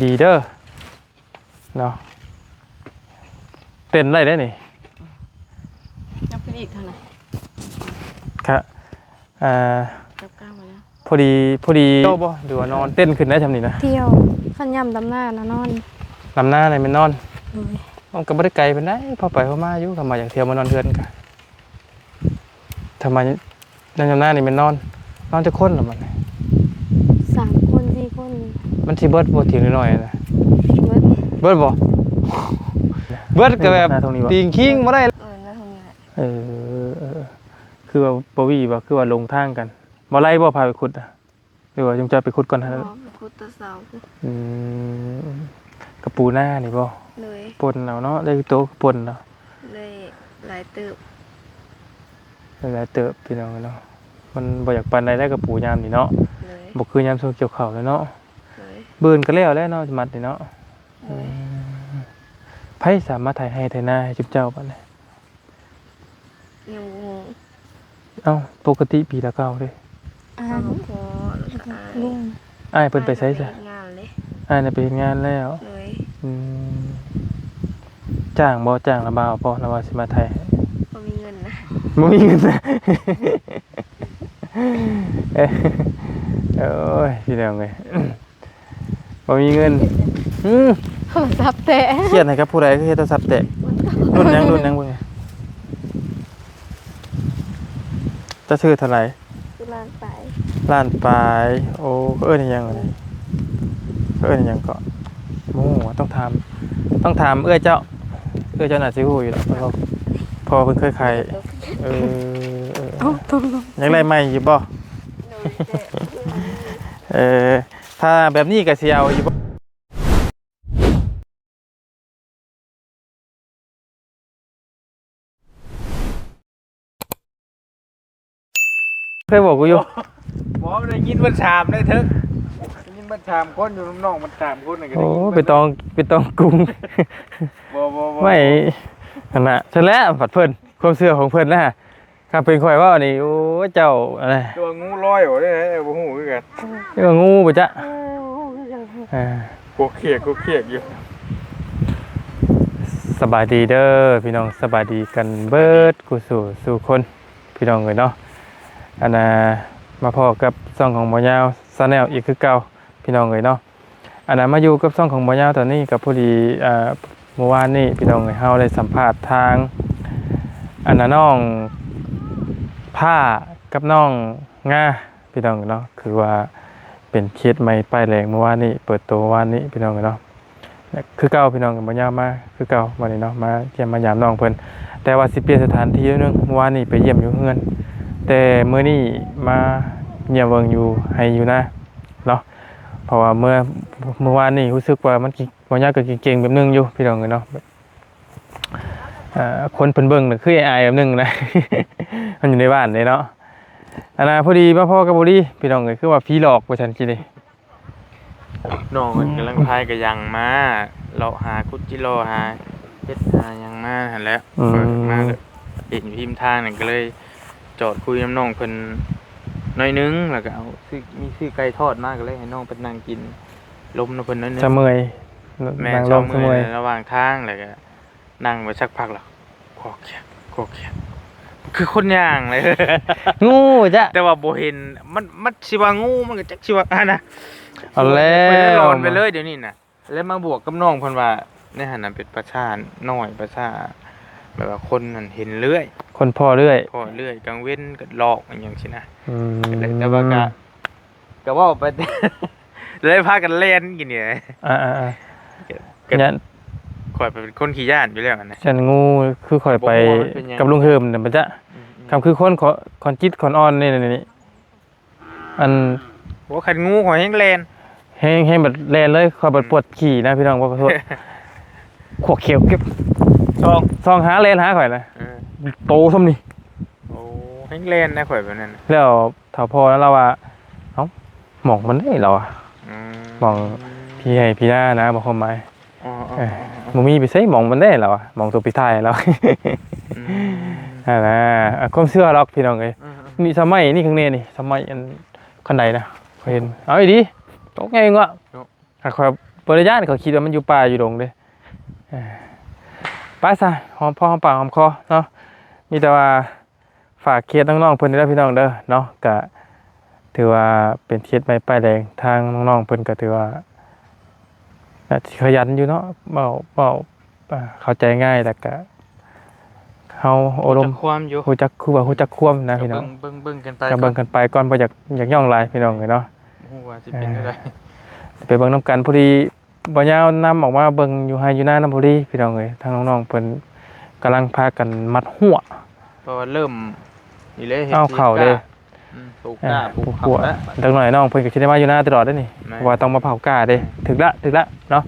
ดีเด้อเนาะเต้นได้นี่จับขึ้นอีกเท่าไหร่ครับจับก้าวมาแล้วพอดีโตบ่หรือว่านอนเต้นขึ้นได้ทำนี่นะเที่ยวขันยำดำหน้านะนอนลำหน้าไหนมันนอนมันก็ไม่ได้ไกลไปไหนพอไปพอมาอยู่ทำไมอยากเที่ยวมานอนเพื่อนกันทำไมนั่นลำหน้านี่มันนอนจะค้นหรือมัน3 คน4 คนมันที่เบิร์ดโบถิ่นหน่อยนะเบิดบ่เบิร์ดก็แบบติงคิงมาได้น่าทำยังไงคือว่าปวีบ่คือว่าลงทางกันบ่ไล่บ่พาไปขุดอ่ะหรือว่าจงใจไปขุดก่อนฮะขุดตะเสาก ระปูหน้านี่บ่เลยปนเอาเนาะได้โตปนเนาะเลยหลายเติบพี่น้องเนาะมันบ่อยากปันได้กระปูยามนี่เนาะบ่คือยามโซเกี่ยวข้าวแล้วเนาะเบิ่นก็แล้วเนาะมัดนี่เนาะไผสามารถถ่ายให้ถ่ายหน้าให้จุ๊บเจ้าบัดนี้ยังเอ้าปกติปีละเก้าเด้พอลุงอ้ายเพิ่นไปไสซะงานเลยอ้ายน่ะไปเฮ็ดงานแล้วเลยจ้างบ่จ้างละบ่าวบ่ละว่าสิมาถ่ายบ่มีเงินนะบ่มีเงินนะโอ้ยพี่น้องเอ้ยบ่มีเงินโทรศัพท์แตะเครียดให้กับผู้ใดคือเฮ็ดโทรศัพท์แตกรุ่นยังเบิ่งจะซื้อเท่าไหร่ล้านปลายโอ้เอิ้นยังก็โอ้ต้องถามเอื้อเจ้าน่าสิฮู้อยู่แล้วพอเพิ่นเคยขายอยากได้ใหม่อยู่บ่ถ้าแบบนี้ก็สิเอาอยู่บ่เคยบอกกูอยู่หมอได้ยินมันชามได้เถอะได้ยินมันชามคนอยู่น้องมันชามคนน่ะก็ได้ยินไปตองกรุงบ่ไม่นั่นน่ะเสร็จแล้วผัดเพิ่นความเชื่อของเพิ่นนะถ้าเป็นข่อยว่านี่โอ้เจ้าอะไรตัวงูลอยบ่ได้บ่ฮู้คือกันตัวงูบ่จ๊ะกูเขียกอยู่สบายดีเด้อพี่น้องสบายดีกันเบิดกูสู่คนพี่น้องเอ้ยเนาะอันน่ะมาพอกับช่องของบ่ยาวชาแนลอีกคือเก่าพี่น้องเอ้ยเนาะอันน่ะมาอยู่กับช่องของบ่ยาวตอนนี้กับพอดีเมื่อวานนี้พี่น้องเอ้ยเฮาได้สัมภาษณ์ทางอันน่ะน้องผ้ากับน้องงาพี่น้องเนาะคือว่าเป็นเคสใหม่ป้ายแรงเมื่อวานนี้เปิดตัววันนี้พี่น้องเนาะคือเก่าพี่น้องกับบ่ยาวมาคือเก่าวันนี้เนาะมาเยี่ยมมายามน้องเพิ่นแต่ว่าสิเปลี่ยนสถานที่นึงเมื่อวานนี้ไปเยี่ยมอยู่เฮือนแต่มื้อนี้มาเยี่ยมเบิ่งอยู่ให้อยู่นะเนาะเพราะว่าเมื่อวานนี้รู้สึกว่ามันบ่ยาวก็เก่งๆแบบนึงอยู่พี่น้องเนาะคนเพิ่นเบิ่งน่ะคือ AI แบบนึงนะ มันอยู่ในบ้านเลยเนาะอันน่ะพอดีมาพ่อกับบ่ดีพี่น้องเอ้ยคือว่าผีหลอกว่าซั่นคิดดิน้องมันกำลังพายกระยังมาเลาะหาคุดจิโร่หาเฮ็ดหายังมาหั่นแหละเปิดมาเลยเห็นอยู่ริมทางนั่นก็เลยจอดคุยกับน้องเพิ่นหน่อยนึงแล้วก็เอาซื้อไก่ทอดมาก็เลยให้น้องไปนั่งกินลมนะเพิ่นนั่นนึงจะเมื่อยแม่ชอบเมื่อยระหว่างทางแล้วก็นั่งไปสักพักแล้วโคกแขกคือคนย่างเลยงูจ้ะแต่ว่าบ่เห็นมันสิว่างูมันก็จักสิว่านะเอาแล้วร้อนไปเลยเดี๋ยวนี้น่ะแล้วมาบวกกับน้องเพิ่นว่าในหันน่ะเป็นประชาน้อยประชาแบบว่าคนนั่นเห็นเรื่อยคนพ่อเรื่อยกลางเว้นก็หลอกอย่างซี่นะแต่ว่าก็ว่าไปเลยพากันเล่นกินเนี่ยก็ข่อยเป็นคนขี้ย่านอยู่แล้วนะฉันงูคือข่อยไปกับลุงเฮิมน่ะมันจะคำคือคนจิตคนอ่อนนี่อันโหคันงูข่อยแห้งแลนแห้งแบบแลนเลยข่อยแบบปวดขี่นะพี่น้องขอโทษขวกเขียวเก็บซองหาแลนหาข่อยนะโตซ้ำนี่โอ้แห้งแลนนะข่อยแบบนั้นแล้วถ้าพอแล้วเราว่าเอ้าหมองมันได้เราอ่ะมองพี่ให้พี่หน้านะบอกความหมายมึงมีไปใช้มองมันได้แล้วอ่ะมองตัวพี่ไทยแล้วนะความเชื่อล็อกพี่น้องเลยนี่สมัยนี่ข้างในนี่สมัยอันคันใดนะเห็นเอาอีดีตกไงเงาะคอย บริญาณเขาคิดว่ามันอยู่ป่าอยู่ดงเด้ไป้าซะหอมพอหอมปากหอมคอเนาะมีแต่ว่าฝากเคสน้องๆเพิ่นได้พี่น้องเด้อเนาะก็ถือว่าเป็นเคสใหม่ป้ายแดงทางน้องๆเพิ่นก็ถือว่าขยันอยู่เนาะเบาเข้าใจง่ายแต่ก็เฮาอบรม ความอยู่ ฮู้จักคือว่าฮู้จักควมนะพี่น้อง เบิ่งกันไป ก็เบิ่งกันไปก่อนบ่อยากย่องหลายพี่น้องเนาะ ฮู้ว่าสิเป็นจังได๋ ไปเบิ่งน้ำกันพอดีบ่ยาวนำออกมาเบิ่งอยู่ไฮอยู่หน้าน้ำพอดีพี่น้องเอ้ยทางน้องๆเพิ่นกำลังพากันมัดหัว เพราะว่าเริ่มนี่เลย เอาเข่าเลย ปลูกกล้าปลูก หั เข่าว แล้ว ดังหน่อยน้องเพิ่นก็สิได้มาอยู่หน้าตลอดเด้อนี่ แม่ เพราะว่าต้องมาเผากล้าเด้ถึกละเนาะ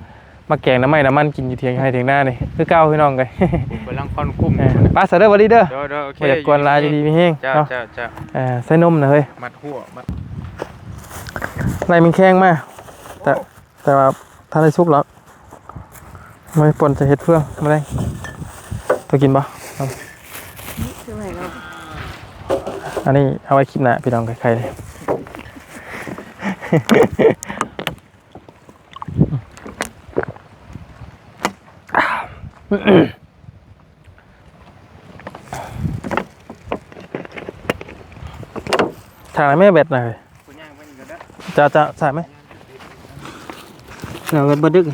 มาแกงน้ำมันกินอยู่เถียงให้เถียงหน้านี่คือเก่าพี่น้องเอ้ย กำลังค่อนคุ้ม ป้าสะเด้อบ่ดีเด้อ เด้อโอเค บ่อยากกวนลาอยู่ดีมีแฮง เจ้า เนาะ เจ้า ใส่นมนะเฮ้ย มัดหัวมัด ไรมันแข็งมากแต่ว่าถ้าได้สุกแล้วไม่ปนจะเฮ็ดเฟื่องมาได้ตัวกินบ่ครับ คือไหนเนาะ อันนี้เอาไว้คลิปหน้าพี่น้องใครๆเลยทางไหนไม่เบ็ดหน่อย คุณย่างไปนี่ก็ได้ จะใส่ไหมเราเบ็ดบดึก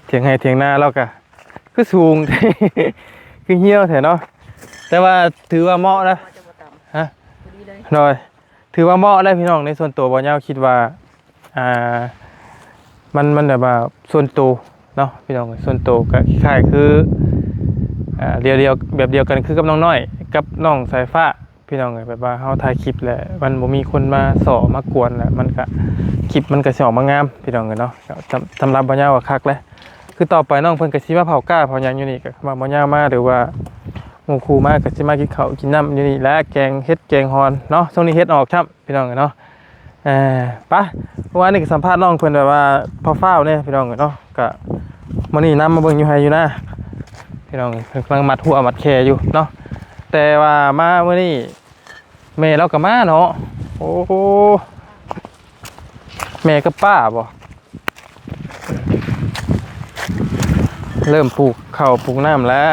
เถียงให้เถียงหน้าเรากะคือสูง คือเหี้ยวแถเนาะแต่ว่าถือว่าเหมาะนะฮะหน่อยถือว่าเหมาะได้พี่น้องในส่วนตัวบ่ยาวคิดว่ามันแบบว่าส่วนตัวเนาะพี่น้องส่วนตัวก็คล้ายๆคือเดียวแบบเดียวกันคือกับน้องน้อยกับน้องสายฟ้าพี่น้องแบบว่าเฮาถ่ายคลิปแหละมันบ่มีคนมาสอมากวนแหละมันก็คลิปมันก็สิออกมางามพี่น้องเนาะสำหรับบ่ยาวว่าคักแล้วคือต่อไปน้องเพิ่นก็สิมาเผากล้าเผาหยังอยู่นี่ก็มาบ่ยาวมาหรือว่าหมู่ครูมาก็สิมากินข้าวกินน้ำอยู่นี่และแกงเฮ็ดแกงฮอนเนาะช่วงนี้เฮ็ดออกครับพี่น้องเนาะไปเมื่อวานนี้ก็สัมภาษณ์น้องเพิ่นแบบว่าพอฟ้าวเนี่ยพี่น้องเนาะก็มื้อนี้นำมาเบิ่งอยู่ไห้อยู่นะพี่น้องเพิ่นกำลังมัดหัวมัดแขอยู่เนาะแต่ว่ามามื้อนี้แม่เราก็มาเนาะโอ้โหแม่กับป้าบ่เริ่มปลูกข้าวปลูกน้ำแล้ว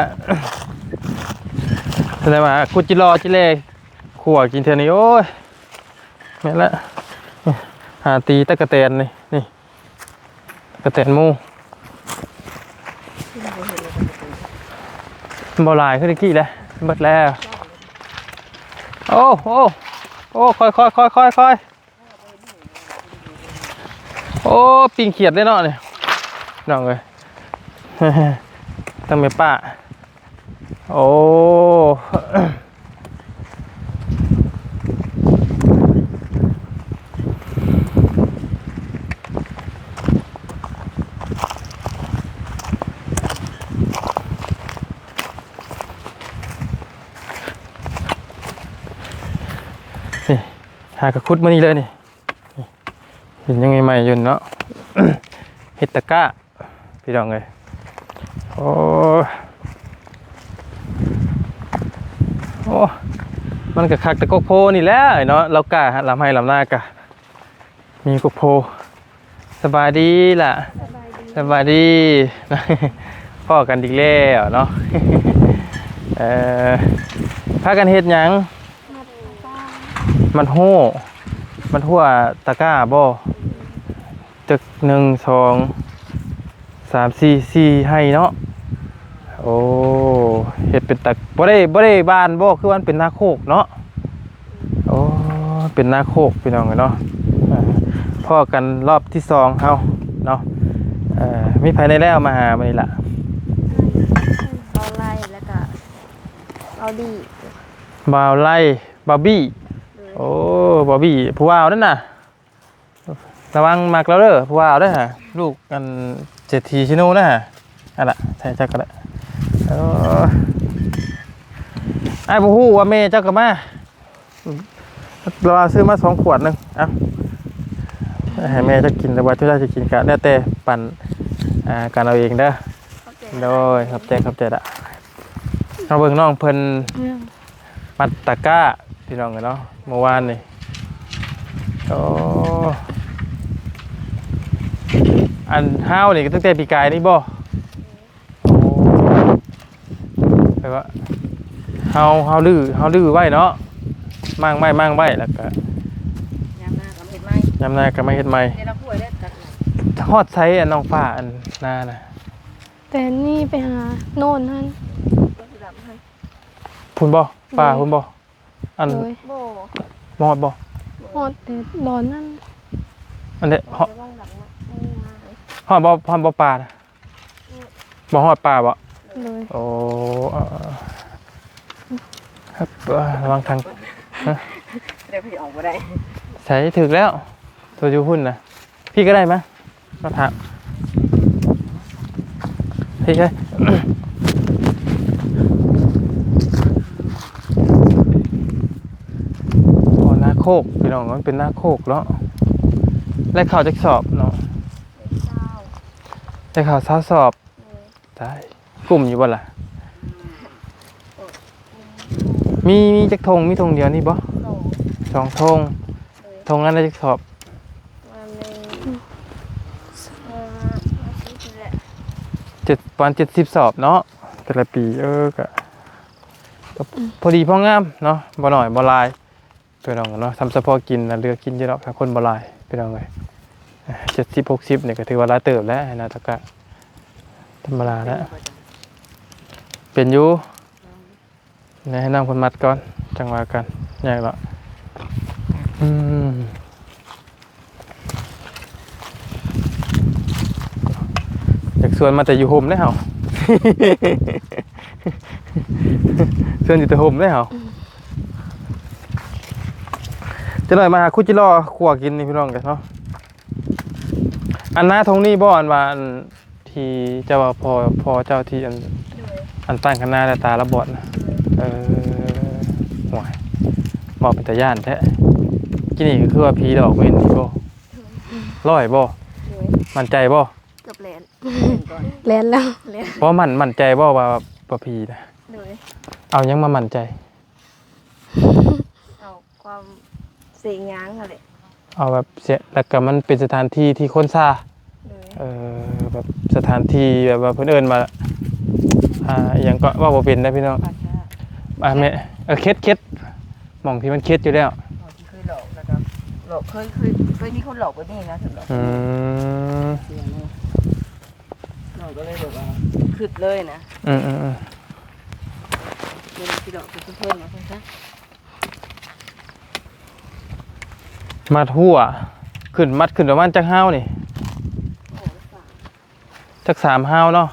แสดงว่ากุจิรอจิเล่ขัวกินเทนี่โอ้ยแม่นละหาตีตะกะแตนนี่ตะกะแตนหมูบ่หลายขึ้นอีกกี่แล้วเบิดแล้วโอ้ค่อยโอ้ปิงเขียดได้เนาะนี่น้องเอ้ย ตั้งเมป้าโอ้ นี่หากระคุดมานี่เลยนี่เห็นยังไงใหม่อยู่เนาะ เฮดตะก้าพี่น้องเลยโอ้มันก็คักตะกกโพนี่แหละเนาะเรากะลำให้ลำหน้ากะมีกกโพสบายดีล่ะสบายดี พ่อกันดีแล้วเนาะ พากันเฮ็ดหยังมันโหมันทั่วตะก้าบ่ตึก1 2 3 4ให้เนาะโอ้เฮ็ดเป็นตะบ่ได้บ้านบ่คือมันเป็นนาโคกเนาะโอ้เป็นนาโคกพี่น้องเนาะพ่อกันรอบที่2เฮาเนาะมีภายในแล้วมาหามื้อนี้ล่ะ เราไล่แล้วก็เราดี บ่าวไล่บาร์บี้โอ้บาร์บี้ผู้ว่าวนั่นน่ะระวังมักแล้วเด้อผู้ว่าวเด้อฮะลูกกันเศรษฐีชิโน่นะฮะนั่นล่ะใช่จักก็ได้ไอ้บ่ฮู้ว่าแม่เจ้าก็มาเราซื้อมา2 ขวดนึงเอ้าให้แม่จะกินแต่ว่าเจ้าจะกินก็แล้วแต่ปั่นการเอาเองเด้อโดยขอบใจละเอาเบิ่งน้องเพิ่นมัดตะกร้าพี่น้องเนาะเมื่อวานนี่โอ้ อันห้าวนี่ก็ตั้งแต่ปีกายนี่บ่โอ้แปลว่าเฮาดื้อไว้เนาะมั่งไว้แล้วก็ ยามหน้าก็เฮ็ดไหม ยามหน้าก็ไม่เฮ็ดใหม่ เดี๋ยวเราป่วยได้ตัด ฮอดไซอันน้องฟ้าอันหน้าน่ะ แต่นี่ไปหาโน่นนั่น ก็คือดำให้ พุ่นบ่ฟ้าพุ่นบ่อัน เลย โบ มอดบ่ ฮอดแต่ร้อนนั่น อันเด้ฮอด จะว่างหลังนะมา ฮอดบ่ป่าน่ะบ่ฮอดป่าบ่ เลย โอ้ครับระวังทาง เดี๋ยวพี่ออกมาได้ ใส่ถึกแล้ว ตัวอยู่หุ่นนะพี่ก็ได้ไหมมาถามพี่ก็ โอ้หน้าโคกพี่น้องมันเป็นหน้าโคกเนาะและข่าวจะสอบเนาะ เจ้า และข่าวเช้าสอบได้กลุ่มอยู่บ่ล่ะมีจักธงมีธงเดียวนี่บ่ ส่ง 2 ธงธงนั้นได้จักสอบ มาเลยซื้อแหละ ประมาณ70 สอบเนาะแต่ละปีก็พอดีพองามเนาะบ่น้อยบ่หลายพี่น้องเนาะทำเฉพาะกินนะเลือกกินอยู่ดอกถ้าคนบ่หลายพี่น้องเอ้ย70-60เนี่ยก็ถือว่าหลายเติบแล้วนะตะกะธรรมดาแล้วเป็นอยู่ให้นำคนมัดก่อนจังว่ากันยากละอยากชวนมาแต่อยู่โฮมได้เหรอ ชวนอยู่แต่โฮมได้เหรอจะหน่อยมาหาคุจิรอขัวกินนี่พี่น้องกันเนาะอันหน้าทงนี่บ่อันว่าอันที่เจ้าว่าพอเจ้าที่อันตั้งคณะแต่ตาละบอดนะห่วยบอกเป็นตาย่านแท้กินนี่ก็คือว่าผีดอกเว้นนี่บ่ร้อยบ่มั่นใจบ่ เกือบแหลนก่อน แลนแล้ว แหลน เพราะมั่นใจบ่ว่าผีนะ เลย เอายังมามั่นใจ เอาความเสียงยั้งอะไร เอาแบบเสียแล้วก็มันเป็นสถานที่ที่คนซา เลย แบบสถานที่แบบว่าเพิ่นเอิ้นมาอหยังก็ว่าบ่เป็นนะพี่น้อง ปากชา แม่เคสหม่องที่มันเคสอยู่แล้ว เคยหลอกแล้วก็หลอกเคยมีคนหลอกไปนี่นะถึงหลอก เสียงนี่เราก็เลยแบบว่าขึ้นเลยนะ อืม เป็นที่ดอกเป็นเพื่อนๆนะเพื่อนซะ มัดหัวมัดขึ้นประมาณจักห้าวนี่จัก3ห้าวเนาะ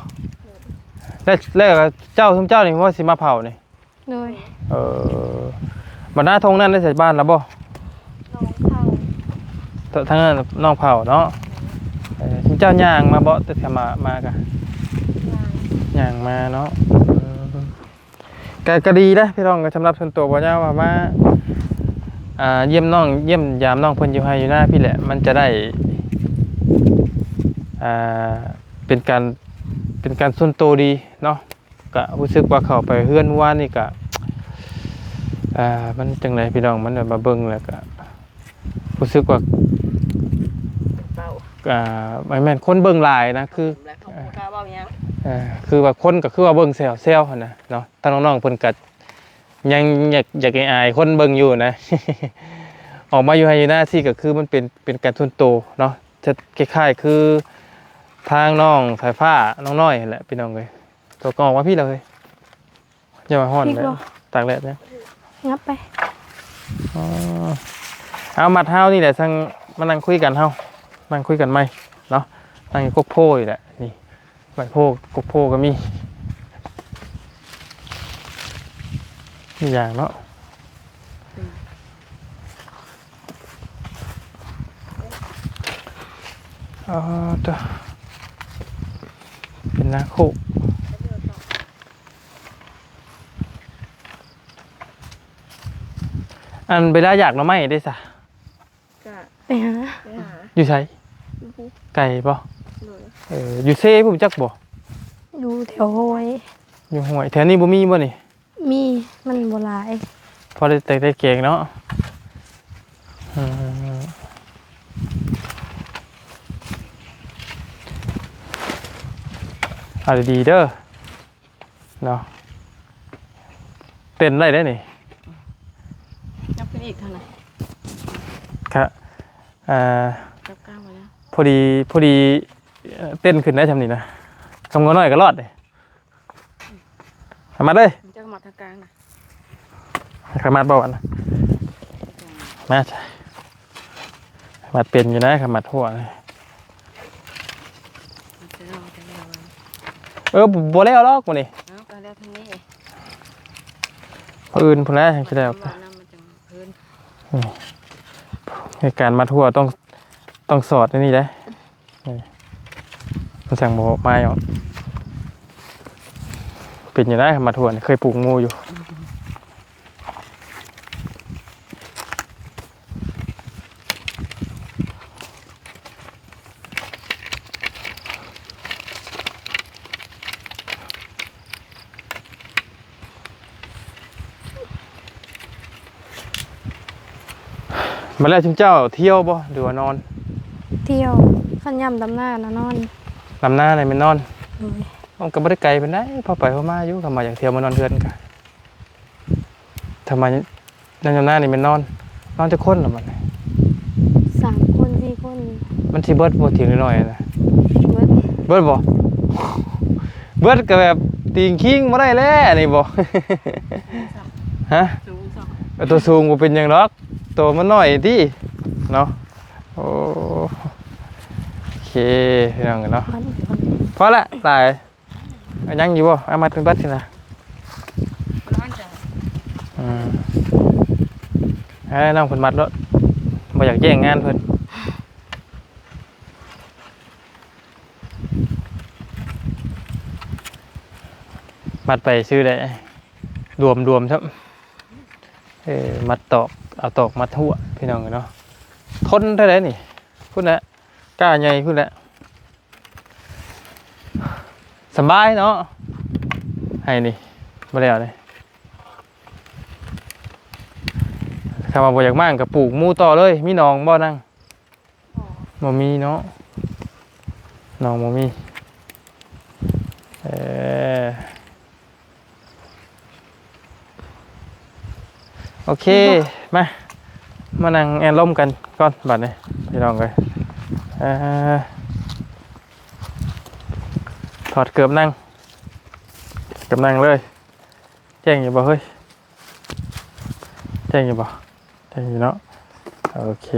แล้วก็เจ้าซุมเจ้านี่ว่าสิมาเผานี่ เลย บัดหน้าทงนั้นได้ใส่บ้านแล้วบ่ น้องเข้า ทั้งนั้นน้องเผาเนาะซุมเจ้าย่างมาบ่แต่ถ้ามากะย่างมาเนาะก็ดีนะพี่น้องก็สำหรับส่วนตัวบ่ยาวว่ามาเยี่ยมยามน้องเพิ่นอยู่ให้อยู่หน้าพี่แหละมันจะได้เป็นการส่วนตัวดีเนาะก็รู้สึกว่าเข้าไปเฮือนว่านี่ก็มันจังไดพี่น้องมันมาเบิ่งแล้วก็รู้สึกว่า เป้า ไม่แม่นคนเบิ่งหลายนะคือ แล้วเขาพูดกล้าเบ้ายัง คือว่าคนก็คือว่าเบิ่งแซวหั่นนะเนาะถ้าน้องๆเพิ่นก็ยังอยากอายคนเบิ่งอยู่นะ ออกมาอยู่ให้อยู่หน้าที่ก็คือมันเป็นการส่วนตัวเนาะจะคล้ายๆคือทางน้องสายฟ้าน้องน้อยนั่นแหละพี่น้องเอ้ยตัวก็ออกมาพี่เลยอย่ามาฮ้อนเลยตากแดดนะ งับไป เอามัดเฮานี่แหละสั่งมานั่งคุยกันเฮานั่งคุยกันไหมเนาะนั่งอยู่กกโพนี่แหละนี่ใบโพกกโพก็มีอย่างเนาะตัวเป็นนาโคกอันเวลาอยากเนาะไม่ได้สะ ก็ ไปหา ไปหา อยู่ไส ลูก ไก่ป่ะ เลย อยู่เซ่ผมจักบ่ ดูแถวห้วย อยู่ห้วยแถวนี้บ่มีบ่นี่ มีมันโบหลาย พอได้เก่งเนาะ เอาดีๆเด้อเนาะเต้นได้นี่ จับขึ้นอีกเท่าไหร่ ครับจับก้าวมาแล้ว พอดีเต้นขึ้นได้ทำนี่นะคำงอน้อยก็รอดเลยมาเลย มันจะมาทางกลางนะ ขมัดบ่วันนะมาใช่ขมัดเป็นอยู่นะขมัดหัวนะ มันจะเอาจะเอา บ่แล้วหรอกมื้อนี้ เอาไปแล้วทางนี้ ผู้อื่นพุ่นแล้วสิได้ น้ำมันจะพื้น ในการมาทั่วต้องสอดนี่ได้มันสั่งบ่มาหรอกเป็นอยู่ได้มาทั่วเคยปลูกงูอยู่มาแล้วชุมเจ้าเที่ยวบ่หรือว่านอน เที่ยวขันยำดำหน้านะนอน ลำหน้าอะไรมันนอน โดย มันก็บ่ได้ไกลปานใดพอไปพอมาอยู่ก็มาอยากเที่ยวมานอนเทือนกันทำไมนั่นลำหน้านี่มันนอนจะคนหรอมัน 3 คน4 คน มันสิเบิดบ่ถึงน้อยๆนะ เบิด เบิดบ่เบิดก็แบบตีงคิงบ่ได้แล้วนี่บ่ ฮะ สูงสอง ตัวสูงบ่เป็นหยังดอกตัวมันน้อยติเนาะโอ้โอเคพี่น้องเนาะ มัน พอละตายเอายังอยู่บ่เอามาถึงบัดสินะ ร้อนจัง ให้น้องเพิ่นมัดรถบ่อยากแย่งงานเพิ่นมัดไปซื้อได้รวมครับมัดตอกเอาตอกมัดหัวพี่น้องเนาะทนเท่าไหร่นี่พุ่นน่ะกล้าใหญ่พุ่นน่ะสบายเนาะให้นี่บ่แล้วนี่คำว่าบ่อยากมั่งกับปลูกหมูต่อเลยมีหนองบ่นั่งบ่มีเนาะหนองบ่มีโอเคมานั่งแอนล่มกันก่อนบัดนี้พี่น้องเลยถอดเกือบนั่งเลยแจ้งอยู่บ่เฮ้ยแจ้งอยู่บ่แจ้งอยู่เนาะโอเค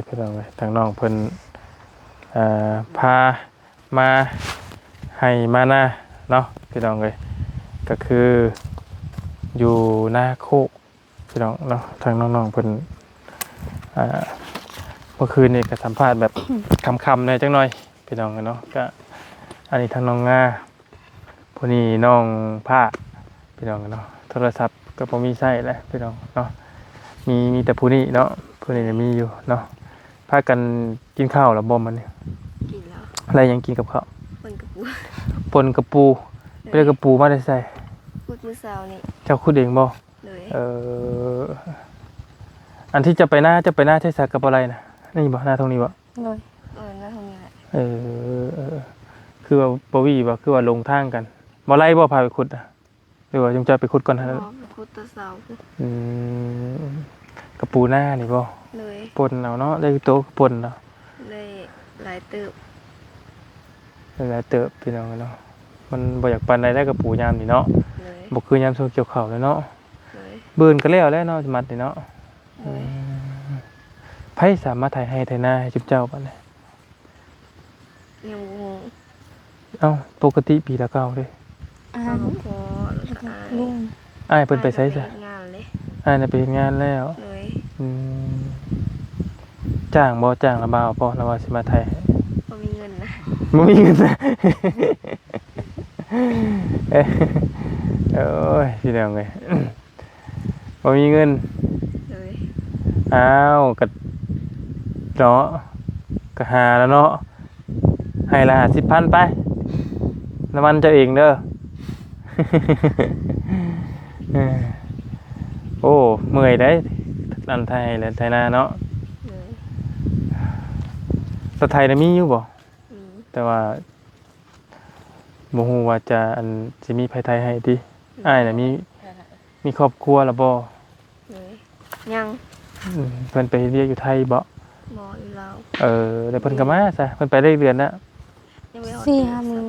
พี่น้องเลยทางน้องเพิ่นพามาให้มาหน้าเนาะพี่น้องเลยก็คืออยู่หน้าโคกพี่น้องเนาะทางน้องๆเพิ่นเมื่อคืนนี่ก็สัมภาษณ์แบบ คำๆหน่อยจังหน่อยพี่น้องเนาะก็อันนี้ทางน้องงาผู้นี้น้องผ้าพี่น้องเนาะโทรศัพท์ก็บ่มีใช้แล้วพี่น้องเนาะมีแต่ผู้นี้เนาะผู้นี้มีอยู่เนาะพากันกินข้าวแล้วบ่มันนี่ กินแล้ว อะไรยังกินกับข้าว คนกับปู ปนกระปูไปได้กระปูมาได้ใส่ พูดมือสาวนี่ เจ้าคุดเองบ่ เลย อันที่จะไปหน้าใช้สักกับอะไรนะนี่บ่หน้าตรงนี้บ่ โดย แล้วทำยังไง คือว่าบ่วีบ่คือว่าลงทางกันบ่ไล่บ่พาไปขุดอ่ะหรือว่าจงใจไปขุดก่อนเท่านั้น พูดตัวสาว กระปูหน้านี่บ่ เลย ปนเอาเนาะได้โตปนเนาะ เลยหลายตึบ หลายเติบพี่น้องเนาะมันบ่อยากปานใดได้กระปูยามนี่เนาะ เลย บ่คือยามช่วงเกี่ยวข้าวเลยเนาะ เลย เบิ่นก็แล้วเนาะมัดนี่เนาะ เลย ไผสามารถถ่ายให้ถ่ายหน้าให้จุ๊บเจ้าปานใด ยังงง เอ้าปกติปีละเก้าเด้ อา เขา หาร พอ ลุง อ้ายเพิ่นไปไสซะ งานเลย อ้ายน่ะไปเฮ็ดงานแล้ว เลย จ้างบ่จ้างละบ่าวบ่แล้วว่าสิมาถ่ายให้ พอมีเงินนะ บ่มีเงินนะ โอ้ยพี่น้องเอ้ย บ่มีเงิน เลย อ้าวก็เนาะก็หาแล้วเนาะให้ละ50,000ไปน้ำมันเจ้าเองเด้อ โอ้เมื่อยได้อันไทยและไทยนาเนาะ เลย สไทยน่ะมีอยู่บ่ มี แต่ว่า บ่ฮู้ว่าจะอันสิมีภัยไทยให้ติอ้ายน่ะมีครอบครัวแล้วบ่ เลยยัง เพิ่นไปเรียนอยู่ไทยบ่ บ่อยู่แล้ว แล้วเพิ่นก็มาซะเพิ่นไปได้เดือนละ ยังไม่ฮอด4-5 มื้อ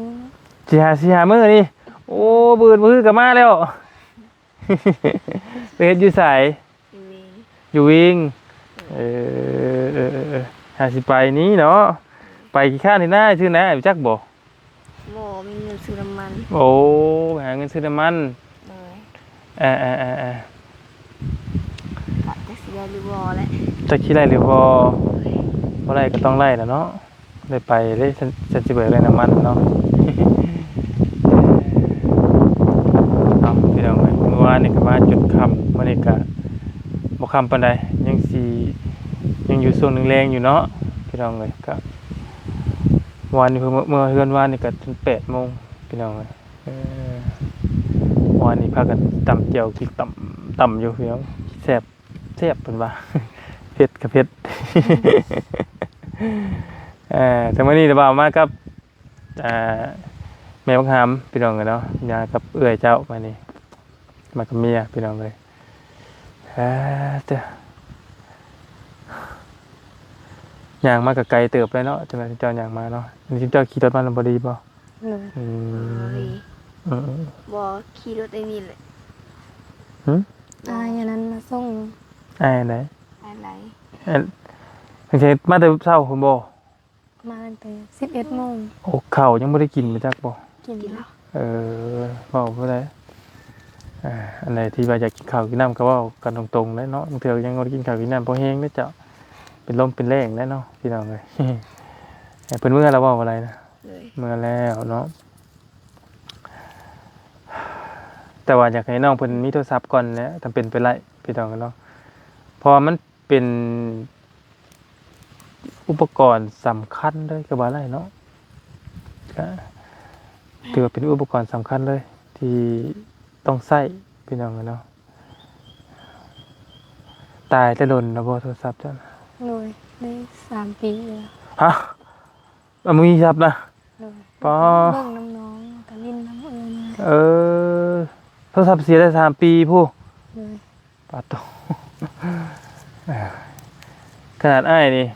4-5มื้อนี่โอ้บื้อก็มาแล้ว ไปเฮ็ดอยู่ไส อยู่เอง อยู่วิงหาสิไปนี้เนาะไปกี่ข้าวนี่หน้าชื่อนะจักบ่ บ่มีเงินซื้อน้ำมัน โอ้ไปหาเงินซื้อน้ำมัน เลย อ่ กะจะเสียหรือบ่แหละ จะขี้ไล่หรือบ่ไล่ก็ต้องไล่แหละเนาะได้ไปได้ฉันสิเบิกไล่น้ำมันเนาะ เอาพี่น้องเอ้ยเมื่อวานนี่ก็มาจุดค่ำมื้อนี้ก็บ่ค่ำปานใดยังอยู่ช่วงแรงๆอยู่เนาะพี่น้องเอ้ยก็วันนี้เมื่อเฮือนวานนี่ก็ถึง 8:00 นพี่น้องเอ้ยวันนี้พากันตำแจ่วพริกต่ำอยู่พี่น้องแซ่บเพิ่นว่า เผ็ดก็เผ็ด แต่มื้อนี้เดี๋ยวบ่าวมากับแม่บักหามพี่น้องเอ้ยเนาะยากับเอื้อยเจ้ามานี่มากับเมียพี่น้องเอ้ยเจ้าย่างมากับไกลเติบเลยเนาะจังได๋เจ้าย่างมาเนาะนี่เจ้าขี่รถมาแล้วบ่ดีบ่ เลย อื เล ม ย อืม บ่ขี่รถไอ้นี่แหละ หึ อายอันนั้นมาส่ง อ้ายไหน อะไร จังซี่มาแต่เช้าพุ่นบ่ มาตั้งแต่11 โมง โอ้ข้าวยังบ่ได้กินมาจักบ่ กินแล้ว เว้าบ่ได้อันไหนที่ว่าอยากกินข้าวกินน้ำก็เว้ากันตรงๆได้เนาะบางเทื่อยังบ่ได้กินข้าวกินน้ำเพราะแฮงเด้อเจ้าเป็นลมเป็นแรงได้เนาะพี่น้องเอ้ย เพิ่นเมื่อแล้วเว้าอะไรนะ เลย เมื่อแล้วเนาะแต่ว่าอยากให้น้องเพิ่นมีโทรศัพท์ก่อนแหละถ้าเป็นไปได้พี่น้องเนาะเพราะมันเป็นอุปกรณ์สำคัญเลยก็ว่าได้เนาะก็ถือว่าเป็นอุปกรณ์สำคัญเลยที่ต้องใช้พี่น้องเนาะตายแต่โดนแล้วบ่โทรศัพท์จ้ะ เลยได้3 ปีแล้ว ฮะมึงมีโทรศัพท์นะ เลย ปอ เบิ่งน้องๆกับลิ้นน้ำเอิญ โทรศัพท์เสียได้3 ปีผู้ เลย ปาโต ขนาดอ้ายนี่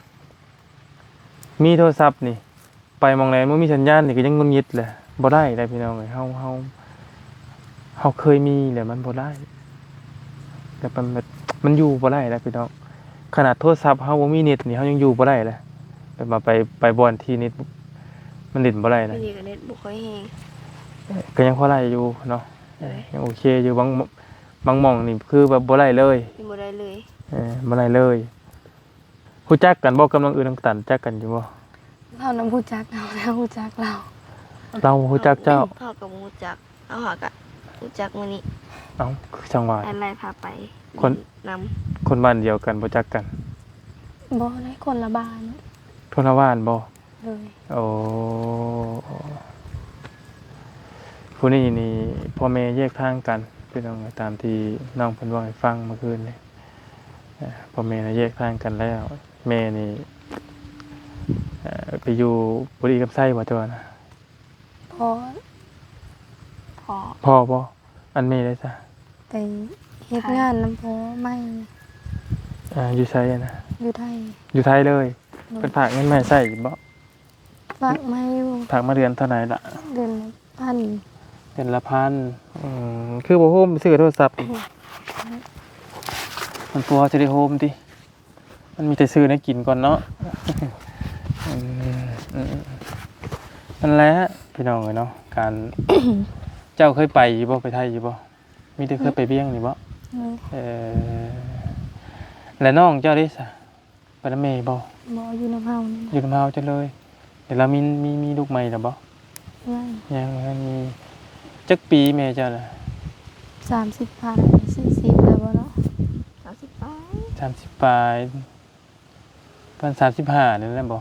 มีโทรศัพท์นี่ไปหมองไหนบ่มีสัญญาณนี่ก็ยังงุนงิดแหละบ่ได้ได้พี่น้องเอ้ยเฮาเคยมีแหละมันบ่ได้แต่มันอยู่บ่ได้แล้วพี่น้องขนาดโทรศัพท์เฮาบ่มีเน็ตนี่เฮายังอยู่บ่ได้เลยแต่มาไปบ่อนที่เน็ตมันเล่นบ่ได้นะ ไม่ดีกับเน็ตบุคอยแห้ง ก็ยังพอได้อยู่เนาะ เลย ยังโอเคอยู่บางหม่องนี่คือแบบบ่ได้เลย กินบ่ได้เลย บ่ได้เลยรู้จักกันบ่กำลังอื่นต่างๆจักกันอยู่บ่ เราน้ำผู้จักเราแล้วผู้จักเรา เรารู้จักเจ้า เขากับผู้จักเอาหากะผู้จักมื้อนี้ เอ้าคือจังหวะ อะไรพาไป คน น คนบ้านเดียวกันบ่จักกัน ำบ่ได้คนละบ้าน โทนว่านบ่ เลย โอ้ผู้นี้นี่พ่อแม่แยกทางกันพี่น้องตามที่น้องเพิ่นเว้าให้ฟังเมื่อคืนนี่พ่อแม่น่ะแยกทางกันแล้วแม่นี่ไปอยู่บุรีกับไส้บ่เจ้านะ พอ พ่อบ่อันแม่ได้ซะ ไปเฮ็ดงานน้ำพอไม่ อยู่ไสอะนะ อยู่ไทย อยู่ไทยเลยเพิ่นฝากเงินมาให้ใช้บ่ ฝากไม่อยู่ ฝากมาเดือนเท่าไหร่ล่ะ เดือนละพัน เดือนละพันคือบ่โฮมซื้อโทรศัพท์มันตัวจะได้โฮมติมันมีแต่ซื้อให้กินก่อนเนาะ นั่นแหละพี่น้องเอ้ยเนาะการ เจ้าเคยไปอยู่บ่ไปไทยอยู่บ่มีแต่เคยไปเวียงนี่บ่ เลย แล้วน้องเจ้าได้ซะไปนำแม่บ่ บ่อยู่น้ำเฮานี่ อยู่นำเฮาจังเลยเดี๋ยวเรามีลูกใหม่แล้วบ่ ยัง ยังมีจักปีแม่เจ้าน่ะ 30 พัน40แล้วบ่เนาะ30 บาท 30ปลายประมาณ35นี่แหละบ่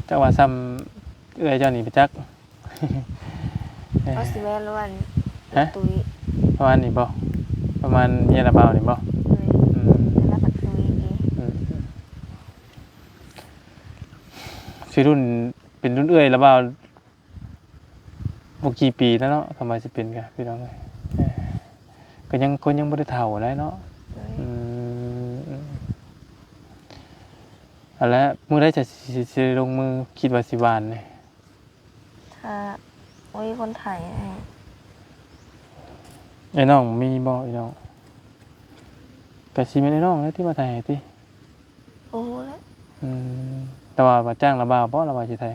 จักว่าซ้ำเอื้อยเจ้านี่ไปจัก เอาสิแม่นวัน ฮะ ตุ้ย ประมาณนี้บ่ประมาณเมียละเบานี่บ่ เลย อืม แล้วปักตุ้ยเอง สิรุ่น เป็นรุ่นเอื้อยแล้วบ่าวบ่กี่ปีแล้วเนาะทำไมสิเป็นกะพี่น้องเอ้ยก็ยังคนยังบ่ได้เฒ่าได้เนาะ เลย อืมอันแล้วมื้อใดจะสิลงมือคิดว่าสิหวานนี่ ถ้าโอ้ยคนไทยให้ ไอ้น้องมีบ่ไอ้น้องก็สิแม่นไอ้น้องแล้วที่มาถ่ายให้ติ โอ้แล้ว อืมแต่ว่าบ่จ้างระบ่าวบ่ระบ่าวสิถ่าย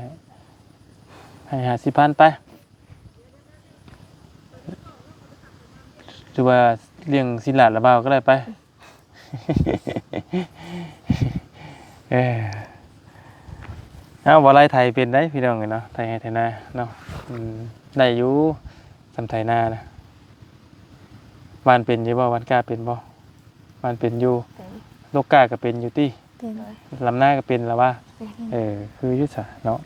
ให้50,000ไปหรือว่าเลี้ยงศิลาระบ่าวก็ได้ไป เออเอาบ่ไล่ไทยเป็นได้พี่น้องเอ้ยเนาะไทยให้ไทยนาเนาะได้อยู่สำไทยนานะวานเป็นอยู่บ่วานกล้าเป็นบ่วานเป็นอยู่ เป็น โลกกาก็เป็นอยู่ติ เป็น เลย ลำหน้าก็เป็นแล้วว่า เป็น คืออยุทธศาสตร์เนาะ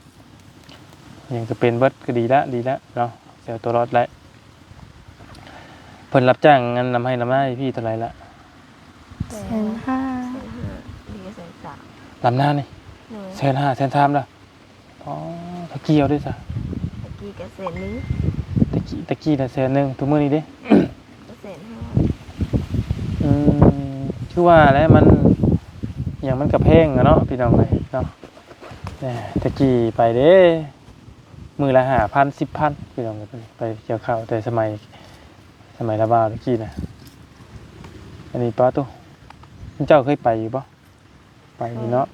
ยังจะเป็นเบิดก็ดีละเนาะเสียตัวรอดแล้วเพิ่นรับจ้างงานนำให้นำหน้าให้พี่เท่าไหร่ละ แต่ 1,500,000 ดีก็ใส่สาม ลำหน้านี่ เลย 1,500,000 1,300,000ละอ๋อตะกี้เอาด้วยซะ ตะกี้กระเซ็นนึง ตะกี้น่ะ100,000ทุกมื้อนี้เด้ กระเซ็นห้า อืมคือว่าแล้วมันอย่างมันกระเพงอะเนาะพี่น้องเลยเนาะแหน่ตะกี้ไปเด้มือละ5,000 10,000พี่น้องเลยไปเกี่ยวข้าวแต่สมัยละบ่าวตะกี้นะอันนี้ป้าตู้เจ้าเคยไปอยู่ปะไปอยู่เนาะ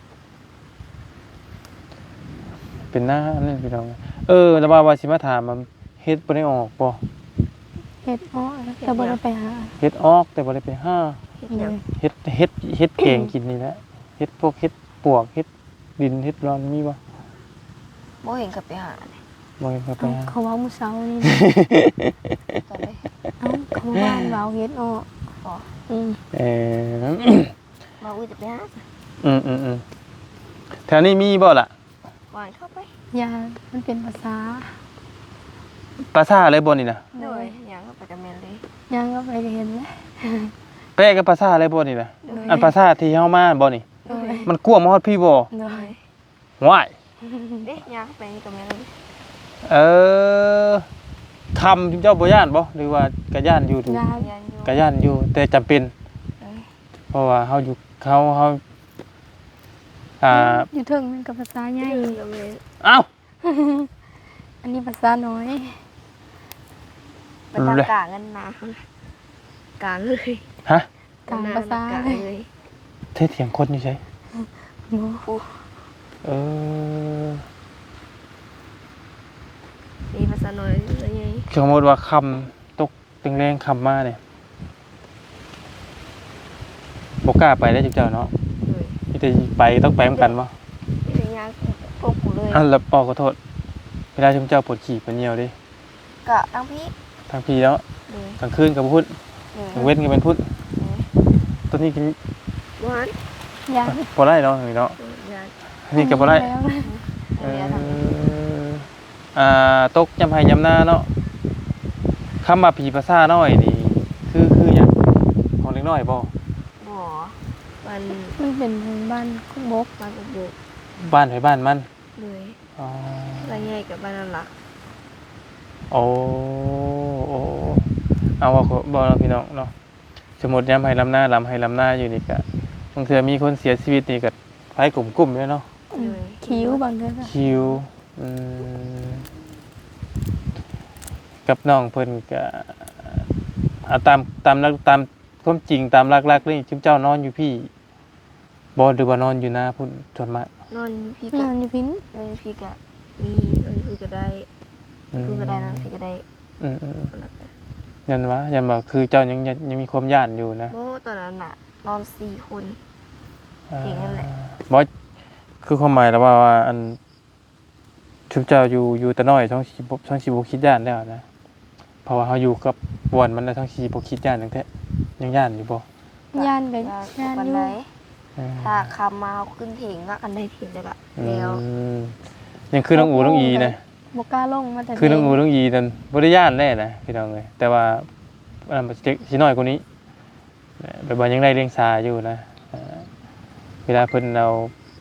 เป็นหน้าอันนี้พี่น้องละบ่าวว่าสิมาถามมันเฮ็ดบ่ได้ออกบ่ เฮ็ดอ้อแต่บ่ได้ไปหา เฮ็ดออกแต่บ่ได้ไปหา เฮ็ด เล หยัง ย เฮ็ดแกงกินนี่แหละเฮ็ดพวกเฮ็ดปวกเฮ็ดดินเฮ็ดร้อนมีบ่ บ่เห็นกับไปหาเลย บ่เห็นเขาไป เอา หา เขาเว้ามื้อเช้านี่ ตอนนี้ เอ้าเขาบ้านเว้าเฮ็ดอ้อ อ๋อ อืม เออ มาอุ้ยจะไปหา อืมแถวนี้มีบ่ล่ะ วานเข้าไป ยามันเป็นภาษา ปลาซ่าเลยบ่นี่น่ะ เลยยังเข้าไปกับแมนเลย ยังก็ไปเห็นเลย แปะกับปลาซ่าเลยบ่นี่น่ะ เลย อันปลาซ่าที่เฮามาบ่นี่ เลย มันกว้างมาฮอดพี่บ่ โดย ว้าย เด้ยังเข้าไปกับแมนเลย เออคำเจ้าบ่ย่านบ่หรือว่ากะย่านอยู่ถูก ยา ยันอยู่ กะย่านอยู่แต่จำเป็น เลย เพราะว่าเฮาอยู่เฮาอ่า อยู่เทิงมันกับภาษาใหญ่ กับแมน เอ้า อันนี้ภาษาน้อย ประจำกลางกันนะกลางเลย ฮะ กลางภาษาก ลางเลย เทศเถียงคนอยู่ใช่ บ่ เออ มีภาษาน้อยเลยไง สมมติว่าคำตกแรงๆคำมาเนี่ยบกล้าไปได้เจ้าเนาะ เลย มีแต่ไปต้องไปเหมือนกันป่ะ นี่เป็นยังพวกกูเลย อ่ะแล้วปอขอโทษเวลาเจ้าปวดขี่ปวดเหนียวดิ กะทั้งพี่ ทางพี่แล้ว เลย กลางคืนกับพุทธ เลย กลางเว้นก็เป็นพุทธตัวนี้กิน หวาน ยา บ่ได้เนาะเนาะ ยาน อันนี่ก็บ่ได้ แล้ว เอ เรียนทำ ตกยำไห้ยำหน้าเนาะคำว่าผีภาษาน้อยนี่คือหยังของเล็กน้อยบ่ บ่มัน มันเป็นบ้านกุบก มันอุบก บ้านไผบ้านมัน เลย อ๋อ แล้วใหญ่กับบ้านนั่นล่ะ โอ้เอาว่าบ่เนาะพี่น้องเนาะสมมุติยำไห้ลำหน้าอยู่นี่ก็บางเทื่อมีคนเสียชีวิตนี่ก็ไผกลุ่มๆด้วยเนาะ เลย คิ้วบางเทื่อก็ คิวอืมกับน้องเพิ่นก็ตามความจริงตามหลักๆนี่จุ๊บเจ้านอนอยู่พี่บ่หรือว่านอนอยู่หน้าพุ่นจนมาน อนพี่ น กะ อนอยู่พิน นอนพี่กะมีนอนพี่ก็ได้พี่ก็ได้นอนพี่ก็ได้ อืมยันว่าคือเจ้ายังมีความย่านอยู่นะ โอ้ตอนนั้นน่ะนอน4 คน จริงนั่นแหละ บ่คือความหมายแล้วว่าอันจุ๊บเจ้าอยู่แต่น้อยช่องชีบ่คิดย่านแล้วนะเพราะว่าเฮาอยู่กับวันมันแล้วช่องชีบ่คิดย่านจังแท้ยังย่านอยู่บ่ ย่านไป ยาน ย่าน ปัน อยู่ ได อืม ถ้าคำมาเอาขึ้นเถงก็อันได้เถงแล้วก็แล้ว ยังคือน้องอูน้องอีนะ บ่กล้าลงมาแต่ คือน้องอูน้องอีนั่นบ่ได้ย่านแน่นะพี่น้องเอ้ยแต่ว่าอันนั้นมันสิน้อยกว่านี้แบบว่ายังได้เลี้ยงสาอยู่นะเวลาเพิ่นเอา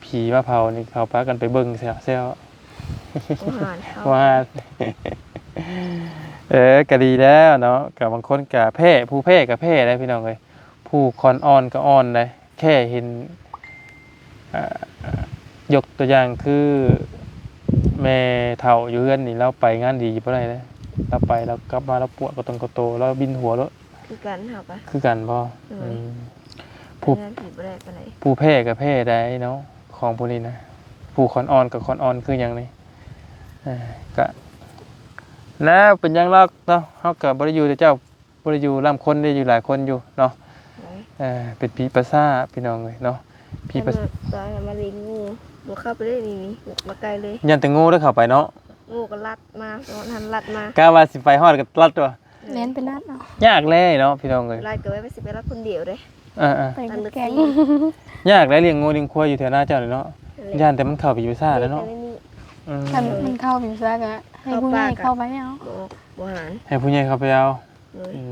ผีมาเผานี่เขาพากันไปเบิ่งแซว อาหารเขา ว่าก็ดีแล้วเนาะกับบางคนก็แพ้ผู้แพ้ก็แพ้ได้พี่น้องเอ้ยผู้คอนอ่อนก็อ่อนได้แค่เห็นยกตัวอย่างคือแม่เฒ่าอยู่เฮือนนี่เราไปงานดีบ่ได้เลยเราไปเรากลับมาเราปวดกระตงกระโตเราบินหัวแล้ว คือกันเหรอปะ คือกันบ่ ผู้ งานผีบ่ได้ปานใด ผู้แพ้ก็แพ้ได้เนาะของพวกนี้นะผู้คอนอ่อนกับคอนอ่อนคือหยังนี่ก็แล้วเป็นหยังลอกเนาะเฮาก็บ่ได้อยู่แต่เจ้าบ่ได้อยู่ร่ำคนได้อยู่หลายคนอยู่เนาะเป็นผีประสาทพี่น้องเอ้ยเนาะผีประ ตอนมาเลี้ยงงูบ่เข้าไปได้นี่มาไกลเลย ยันแต่งูได้เข้าไปเนาะ งูก็ลัดมาตอนทันลัดมาก ล้าว่าสิไปฮอดก็ลัดตัว เล่นเป็นนัดเนาะ ยากเลยเนาะพี่น้องเอ้ย ลัดก็ไว้ไปสิไปรับคนเดียวเด้ ไปกับแกง ยากเลยเลี้ยงงูเลี้ยงควายอยู่แถวหน้าเจ้าเลยเนาะย่านแต่มันเข้าไปผีประสาทแล้วเนาะ ถ้ามันเข้าเป็นซากอะให้ผู้ใหญ่เข้าไปเอา บ่หาร ให้ผู้ใหญ่เข้าไปเอา เลย อื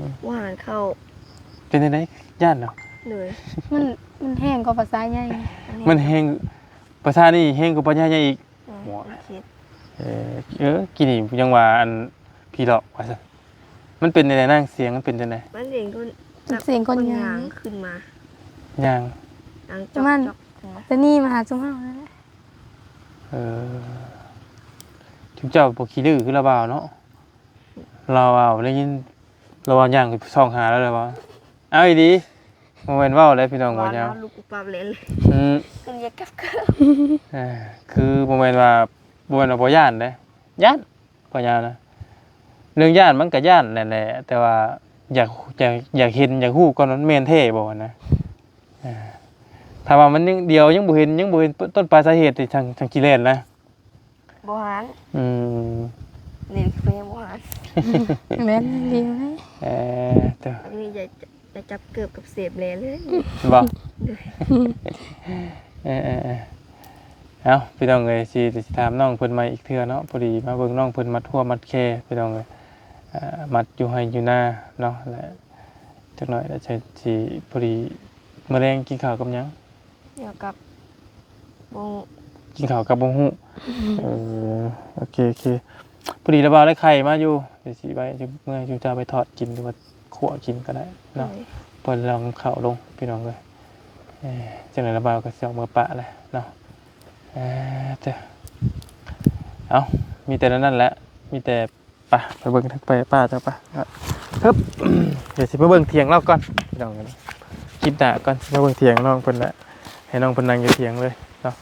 ม บ่หารเข้า เป็นจังได๋ย่านเนาะ เลย มันแห้งกว่าภาษาใหญ่ มันแฮงประสาทนี่แฮงกว่าปัญญาใหญ่อีก คิด กินนี่ยังว่าอันพี่หลอกว่าซั่นมันเป็นในไหนนั่งเสียงมันเป็นจังได๋ มันเลี้ยงคน เสียงคนยาง ขึ้นมา ย่าง ยางจอก แต่นี่มาหาจุ่มเฮานั่นแหละ ทุกเจ้าบ่ขี้ดื้อคือละบ่าวเนาะเราเอาได้ยินเราว่าย่างไปส่องหาแล้วเลยว่าเอาอีดีบ่แม่นเว้าเลยพี่น้องบ่ยาว ลูกอุปาเล่นเลย อืม ขึ้นยากับเก คือบ่แม่นว่าบ่ย่านเด้ย่านบ่ยาวนะเรื่องย่านมันก็ย่านนั่นแหละแต่ว่าอยากเห็นอยากฮู้ก่อนมันแม่นแท้บ่นะถ้าว่ามันยังเดียวยังบ่เห็นต้นปลายสาเหตุที่ทางกิเลสนะ บ่หาร อืม เล่นไปยังบ่หาร แม่นดีไหม เด้อ อันนี้จะจับเกือบกับเสพเลยเลย บ่เอาพี่น้องเอ้ยสิถามน้องเพิ่นมาอีกเทื่อเนาะพอดีมาเบิ่งน้องเพิ่นมัดทั่วมัดแค่พี่น้องเอ้ยมัดอยู่ให้อยู่หน้าเนาะและจักหน่อยแล้วสิพอดีมื้อแลงกินข้าวกับหยัง เกี่ยวกับวง กินข้าวกับบ่ฮู้โอเคพอดีระบาวได้ไข่มาอยู่เดี๋ยวสิไปเมื่ออยู่จะไปทอดกินหรือว่าคั่วกินก็ได้เนาะเพิ่นลองข้าวลงพี่น้องเอ้ยจังได๋ระบาวก็สิเอามือปะแหละเนาะเอามีแต่นั้นแหละมีแต่ไปเบิ่งทางไปป้าจ้ะป่ะครับเดี๋ยวสิไปเบิ่งเถียงเราก่อนพี่น้องกันคิดหน้าก่อนสิไปเบิ่งเถียงน้องเพิ่นละให้น้องเพิ่นนั่งอยู่เถียงเลยเนาะ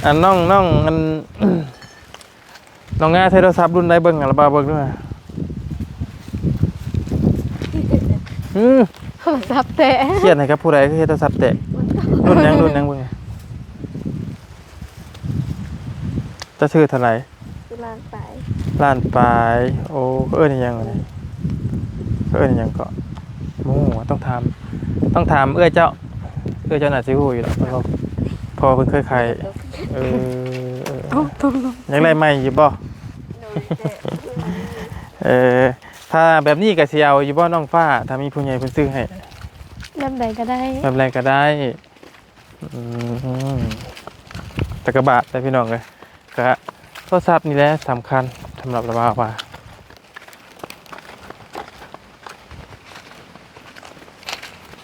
อันน้องอัน น้องง่าใช้โทรศัพท์รุ่นใดเบิ่งอัลบั้มเบิ่งด้วยสับแตะ เครียดให้กับผู้ใดคือเฮ็ดโทรศัพท์แตกรุ่นยังเบิ่งจะซื้อเท่าไหร่ คือลานไป ล้านปลายโอ้ก็เอิ้นอีหยังเลยก็เอิ้นอีหยังก็โอ้ต้องถามเอื้อเจ้าน่าสิฮู้อยู่แล้วเพราะพอเพิ่นเคยขายอยากได้ใหม่อยู่บ่ถ้าแบบนี้ก็สิเอาอยู่บ่น้องฟ้าถ้ามีผู้ใหญ่เพิ่นซื้อให้ แบบใดก็ได้ แบบไรก็ได้แต่กระบะแต่พี่น้องเลยก็โทรศัพท์นี่แหละสำคัญสำหรับระบายว่า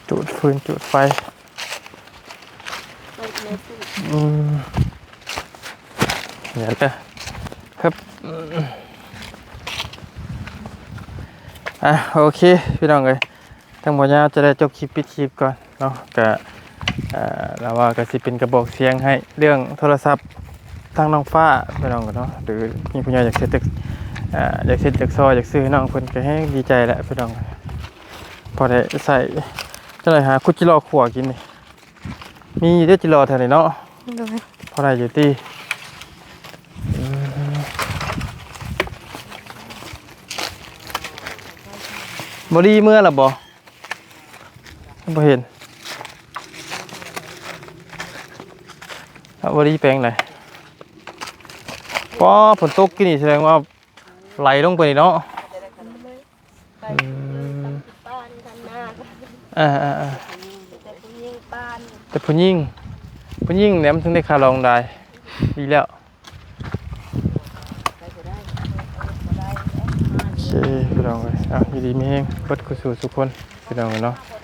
จุดฟืนจุดไฟเนี่ยเลยครับโอเคพี่น้องเลยทั้งหมดนี้จะได้จบคลิปปิดคลิปก่อนเนาะก็เราว่าก็สิเป็นกระบอกเสียงให้เรื่องโทรศัพท์ทางน้องฟ้าพี่น้องกันเนาะหรือมีผู้ใหญ่อยากเซ็ตจากซอยอยากซื้อให้น้องเพิ่นก็ให้ดีใจแหละพี่น้องพอได้ใส่จังได๋หาคุดจิโร่ขัวกินนี่มีเด้อจิโร่แถวนี้เนาะ โดย พอได้อยู่ติบ่ดีเมื่อล่ะบ่เห็นบ่ดีแปลงไหนป้อฝนตกกี่นี่แสดงว่าไหลลงไปเนาะ บ้านทำนาแต่ผู้หญิงบ้าน แต่ผู้หญิง ผู้หญิงเนี่ยมันถึงได้ค่ารองได้ดีแล้ว ใครก็ได้บ่ได้ โอเคพี่น้องเลยอ่ะยินดีมีแฮงเบิดกุศลทุกคนพี่น้องเนาะ บ่